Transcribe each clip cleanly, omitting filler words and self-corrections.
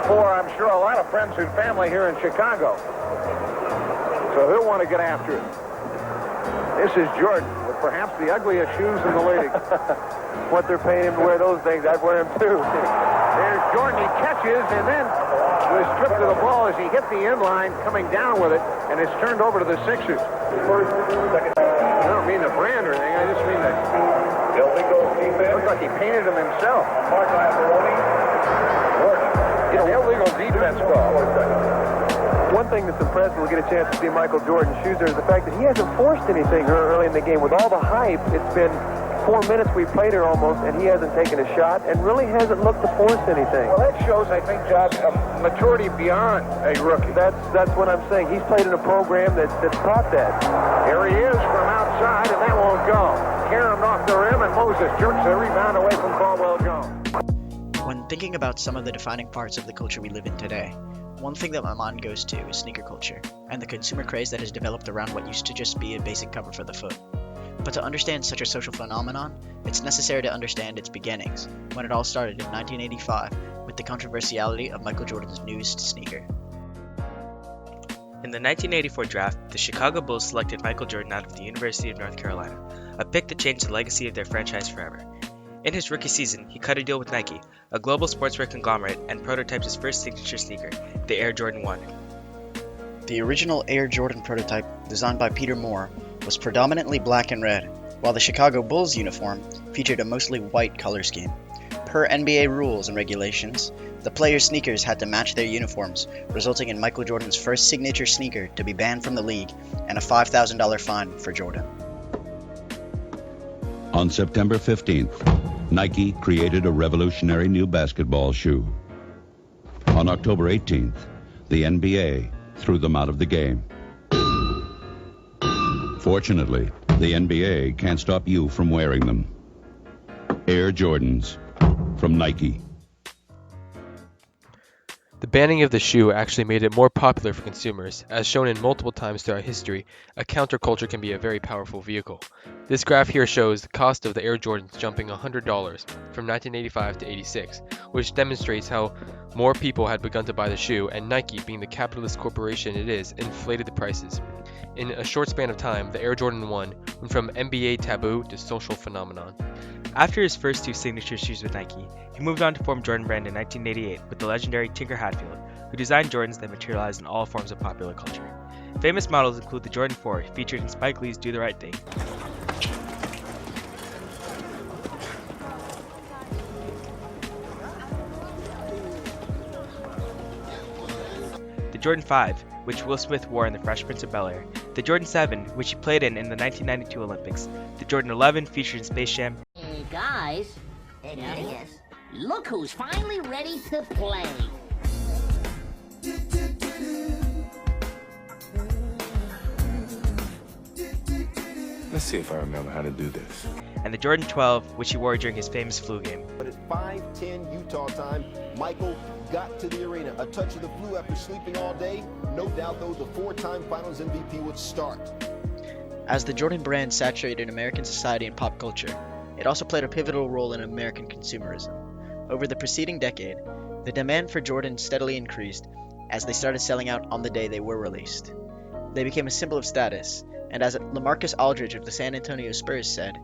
before, I'm sure, a lot of friends and family here in Chicago. So he'll want to get after it. This is Jordan with perhaps the ugliest shoes in the league. What they're paying him to wear those things, I'd wear them too. There's Jordan. He catches and then was stripped of the ball as he hit the inline, coming down with it, and it's turned over to the Sixers. I don't mean the brand or anything. I just mean that it looks like he painted them himself. It's the illegal defense call. One thing that's impressive, we'll get a chance to see Michael Jordan's shoes there, is the fact that he hasn't forced anything early in the game. With all the hype, it's been 4 minutes we played here almost, and he hasn't taken a shot and really hasn't looked to force anything. Well, that shows, I think, Josh, maturity beyond a rookie. That's what I'm saying. He's played in a program that's taught that. Here he is from outside, and that won't go. Caromed off the rim, and Moses jerks the rebound away from Caldwell Jones. When thinking about some of the defining parts of the culture we live in today, one thing that my mind goes to is sneaker culture, and the consumer craze that has developed around what used to just be a basic cover for the foot. But to understand such a social phenomenon, it's necessary to understand its beginnings, when it all started in 1985 with the controversiality of Michael Jordan's newest sneaker. In the 1984 draft, the Chicago Bulls selected Michael Jordan out of the University of North Carolina, a pick that changed the legacy of their franchise forever. In his rookie season, he cut a deal with Nike, a global sportswear conglomerate, and prototyped his first signature sneaker, the Air Jordan 1. The original Air Jordan prototype, designed by Peter Moore, was predominantly black and red, while the Chicago Bulls uniform featured a mostly white color scheme. Per NBA rules and regulations, the players' sneakers had to match their uniforms, resulting in Michael Jordan's first signature sneaker to be banned from the league and a $5,000 fine for Jordan. On September 15th, Nike created a revolutionary new basketball shoe. On October 18th, the NBA threw them out of the game. Fortunately, the NBA can't stop you from wearing them. Air Jordans from Nike. The banning of the shoe actually made it more popular for consumers. As shown in multiple times throughout history, a counterculture can be a very powerful vehicle. This graph here shows the cost of the Air Jordans jumping $100 from 1985 to 86, which demonstrates how more people had begun to buy the shoe, and Nike, being the capitalist corporation it is, inflated the prices. In a short span of time, the Air Jordan 1 went from NBA taboo to social phenomenon. After his first two signature shoes with Nike, he moved on to form Jordan Brand in 1988 with the legendary Tinker Hatfield, who designed Jordans that materialized in all forms of popular culture. Famous models include the Jordan 4, featured in Spike Lee's Do the Right Thing, the Jordan 5, which Will Smith wore in The Fresh Prince of Bel-Air, the Jordan 7, which he played in the 1992 Olympics, the Jordan 11, featured in Space Jam. Hey guys, yes. Look who's finally ready to play. Let's see if I remember how to do this. And the Jordan 12, which he wore during his famous flu game. But at 5:10 Utah time, Michael got to the arena. A touch of the flu after sleeping all day. No doubt, though, the four-time Finals MVP would start. As the Jordan brand saturated American society and pop culture, it also played a pivotal role in American consumerism. Over the preceding decade, the demand for Jordan steadily increased as they started selling out on the day they were released. They became a symbol of status, and as LaMarcus Aldridge of the San Antonio Spurs said,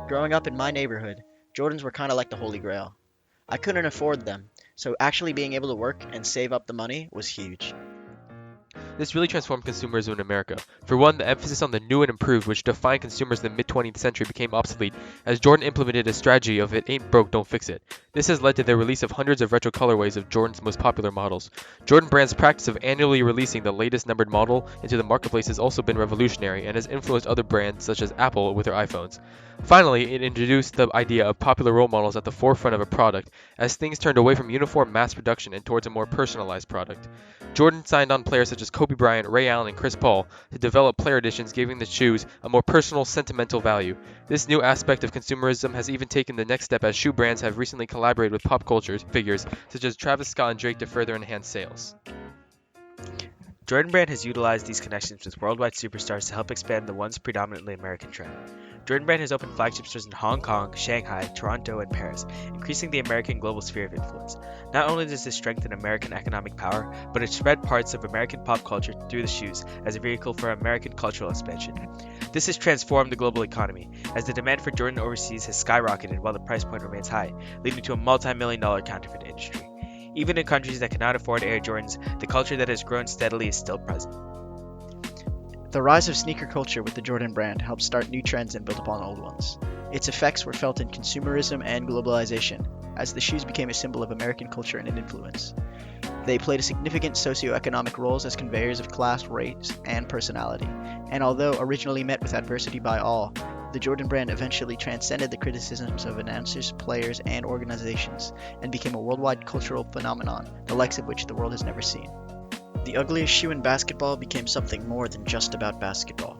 "Growing up in my neighborhood, Jordans were kind of like the Holy Grail. I couldn't afford them, so actually being able to work and save up the money was huge." This really transformed consumerism in America. For one, the emphasis on the new and improved, which defined consumers in the mid-20th century, became obsolete, as Jordan implemented a strategy of "it ain't broke, don't fix it." This has led to the release of hundreds of retro colorways of Jordan's most popular models. Jordan Brand's practice of annually releasing the latest numbered model into the marketplace has also been revolutionary, and has influenced other brands such as Apple with their iPhones. Finally, it introduced the idea of popular role models at the forefront of a product, as things turned away from uniform mass production and towards a more personalized product. Jordan signed on players such as Kobe Bryant, Ray Allen, and Chris Paul to develop player editions, giving the shoes a more personal, sentimental value. This new aspect of consumerism has even taken the next step, as shoe brands have recently collaborated with pop culture figures such as Travis Scott and Drake to further enhance sales. Jordan Brand has utilized these connections with worldwide superstars to help expand the once predominantly American trend. Jordan Brand has opened flagship stores in Hong Kong, Shanghai, Toronto, and Paris, increasing the American global sphere of influence. Not only does this strengthen American economic power, but it spread parts of American pop culture through the shoes as a vehicle for American cultural expansion. This has transformed the global economy, as the demand for Jordan overseas has skyrocketed while the price point remains high, leading to a multi-million-dollar counterfeit industry. Even in countries that cannot afford Air Jordans, the culture that has grown steadily is still present. The rise of sneaker culture with the Jordan brand helped start new trends and build upon old ones. Its effects were felt in consumerism and globalization, as the shoes became a symbol of American culture and influence. They played a significant socioeconomic roles as conveyors of class, race, and personality, and although originally met with adversity by all, the Jordan brand eventually transcended the criticisms of announcers, players, and organizations, and became a worldwide cultural phenomenon, the likes of which the world has never seen. The ugliest shoe in basketball became something more than just about basketball.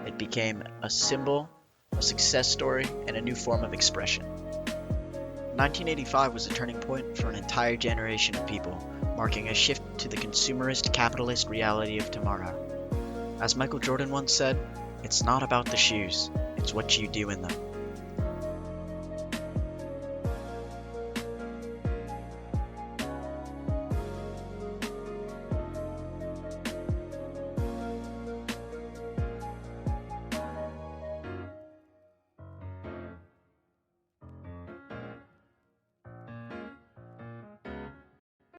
It became a symbol, a success story, and a new form of expression. 1985 was a turning point for an entire generation of people, marking a shift to the consumerist, capitalist reality of tomorrow. As Michael Jordan once said, "It's not about the shoes, it's what you do in them."